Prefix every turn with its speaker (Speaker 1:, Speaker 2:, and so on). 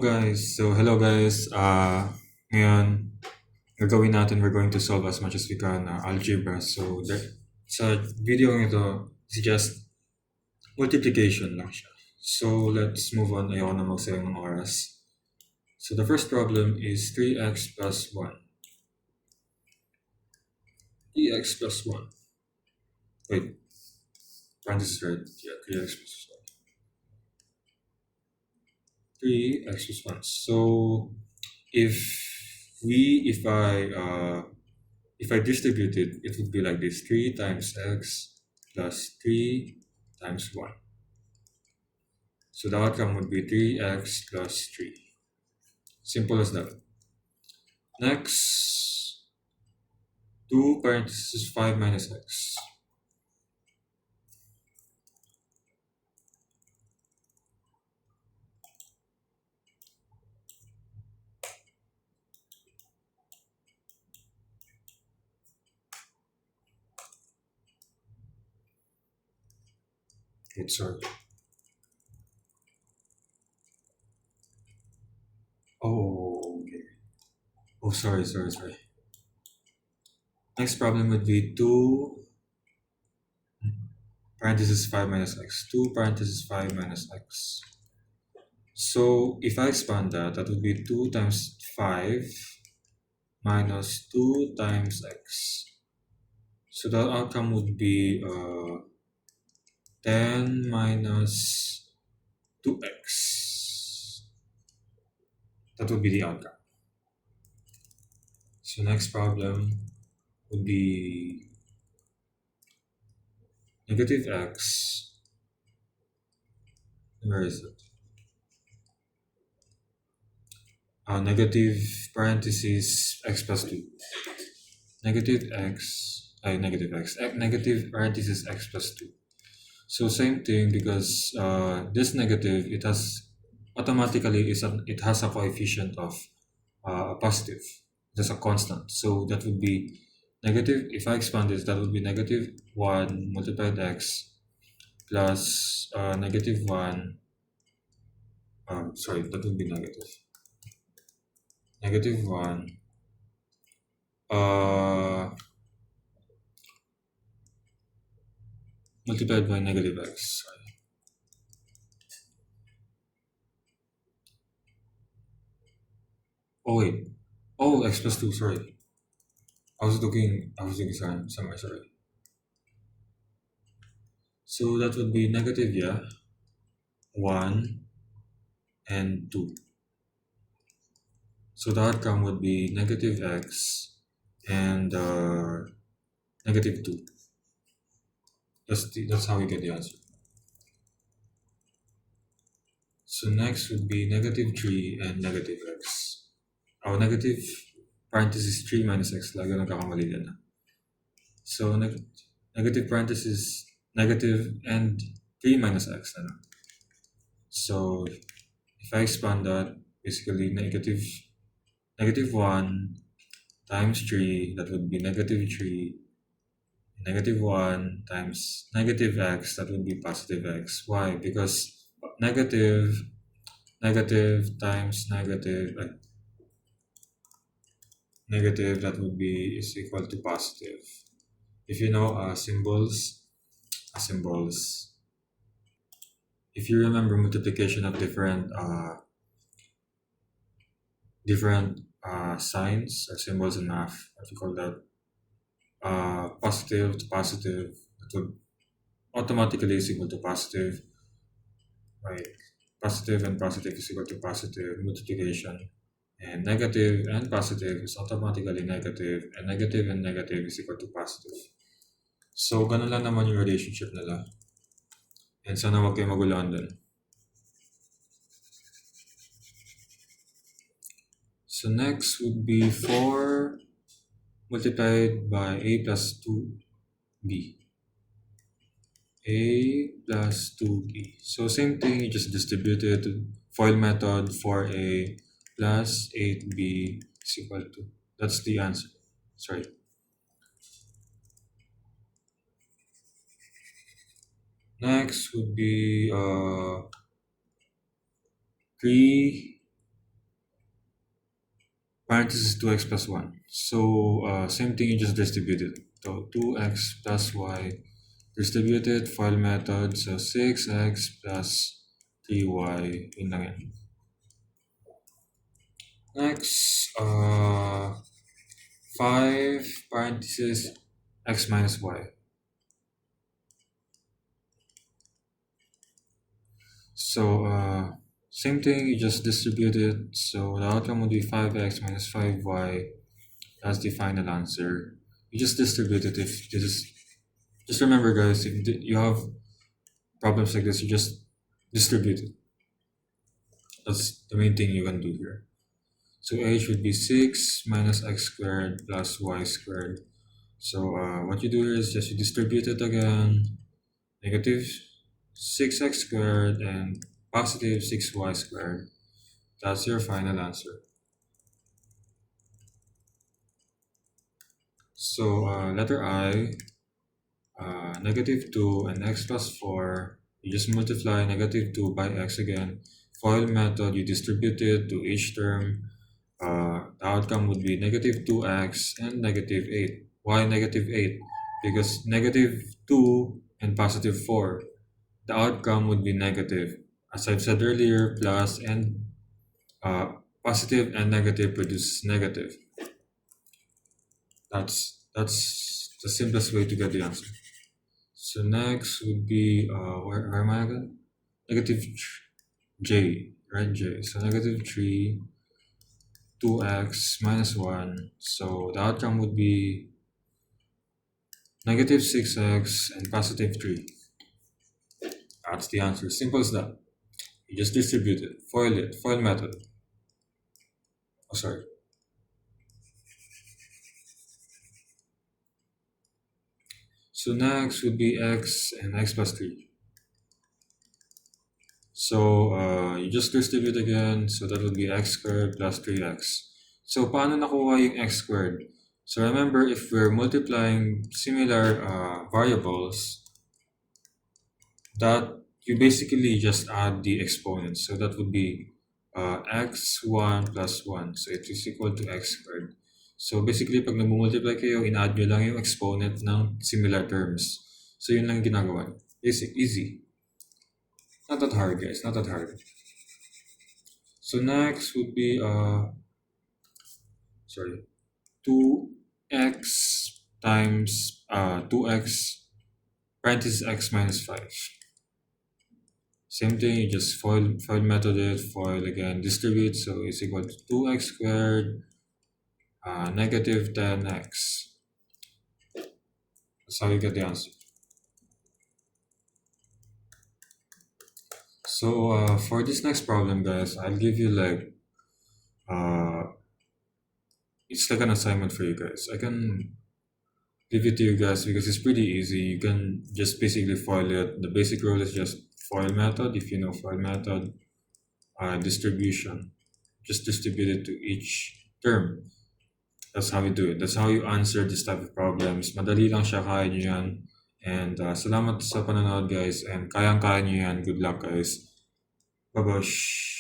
Speaker 1: Hello guys. Ngayon, gagawin natin, we're going to solve as much as we can algebra. Sa video ito, it's just multiplication lang siya. So, let's move on. Ayoko na magsayang ng oras. So, the first problem is 3x plus 1. 3x plus 1. Wait, parenthesis right? Yeah, 3x plus 1. 3x plus 1. So, if if I distribute it, it would be like this: 3 times x plus 3 times 1. So the outcome would be 3x plus 3. Simple as that. Next, 2 parentheses 5 minus x. Wait, sorry. Oh, okay. Oh, sorry. Next problem would be 2 parentheses 5 minus x. 2 parentheses 5 minus x. So if I expand that, that would be 2 times 5 minus 2 times x. So the outcome would be 10 minus 2x. That would be the outcome. So next problem would be negative x. Where is it? Negative parentheses x plus 2. Negative x, negative parentheses x plus 2. So same thing, because this negative, it has automatically it has a coefficient of a positive. There's a constant. So that would be negative. If I expand this, that would be negative 1 multiplied x plus negative 1. Sorry, that would be negative. Negative 1 multiplied by negative x. Sorry. Oh wait. Oh, x plus 2, sorry. I was looking somewhere, sorry. So that would be negative, 1 and 2. So the outcome would be negative x and negative 2. That's how we get the answer. So next would be negative 3 and negative x. Negative parenthesis 3 minus x. Lagi nagkakamali yan. So negative parenthesis negative and 3 minus x. So if I expand that, basically negative 1 times 3, that would be negative 3. Negative 1 times negative x, that would be positive x. Why? Because negative times negative, that would be is equal to positive. If you know symbols, if you remember multiplication of different signs or symbols in math, what you call that, positive to positive, it would automatically is equal to positive, right? Positive and positive is equal to positive multiplication, and negative and positive is automatically negative, and negative is equal to positive. So, ganun lang naman yung relationship nila. And sana wag kayo maguluhan dun. So, next would be 4 multiplied by a plus 2b. A plus 2b. So, same thing, you just distributed FOIL method. 4a plus 8b is equal to. That's the answer. Sorry. Next would be 3 parenthesis 2x plus 1. So same thing, you just distribute it. So 2x plus y distributed, file method. So 6x plus 3y. Yun lang yan. Next, 5 parenthesis x minus y. So same thing, you just distribute it. So the outcome would be 5x minus 5y. That's the final answer. You just distribute it. If just remember, guys, if you have problems like this, you just distribute it. That's the main thing you can do here. So h would be 6 minus x squared plus y squared. So what you do here is just you distribute it again. Negative 6x squared and positive 6y squared. That's your final answer. So letter I, negative 2 and x plus 4. You just multiply negative 2 by x again. FOIL method, you distribute it to each term. The outcome would be negative 2x and negative 8. Why negative 8? Because negative 2 and positive 4. The outcome would be negative. As I've said earlier, plus and positive and negative produce negative. That's the simplest way to get the answer. So next would be where am I again? Negative j, right? J. So negative 3, 2x minus 1. So the outcome would be negative 6x and positive 3. That's the answer. Simple as that. You just distribute it. FOIL method. Oh, sorry. So next would be x and x plus 3. So you just distribute again. So that would be x squared plus 3x. So paano nakuha yung x squared? So remember, if we're multiplying similar variables, that you basically just add the exponents. So that would be x1 plus 1. So it is equal to x squared. So basically, pag nag-multiply kayo, in-add nyo lang yung exponent ng similar terms. So yun lang ginagawa. Basic, easy. Not that hard, guys. Not that hard. So next would be 2x times 2x parenthesis x minus 5. Same thing, you just FOIL method it, FOIL again, distribute, so it's equal to 2x squared negative 10x. That's how you get the answer. So for this next problem, guys, I'll give you like it's like an assignment for you guys. I can give it to you guys because it's pretty easy. You can just basically FOIL it. The basic rule is just FOIL method. If you know FOIL method, distribution, just distribute it to each term. That's how you do it. That's how you answer this type of problems. Madali lang siya, kaya nyo yan. And salamat sa panonood, guys. And kayang-kaya nyo yan. Good luck, guys. Bye-bye.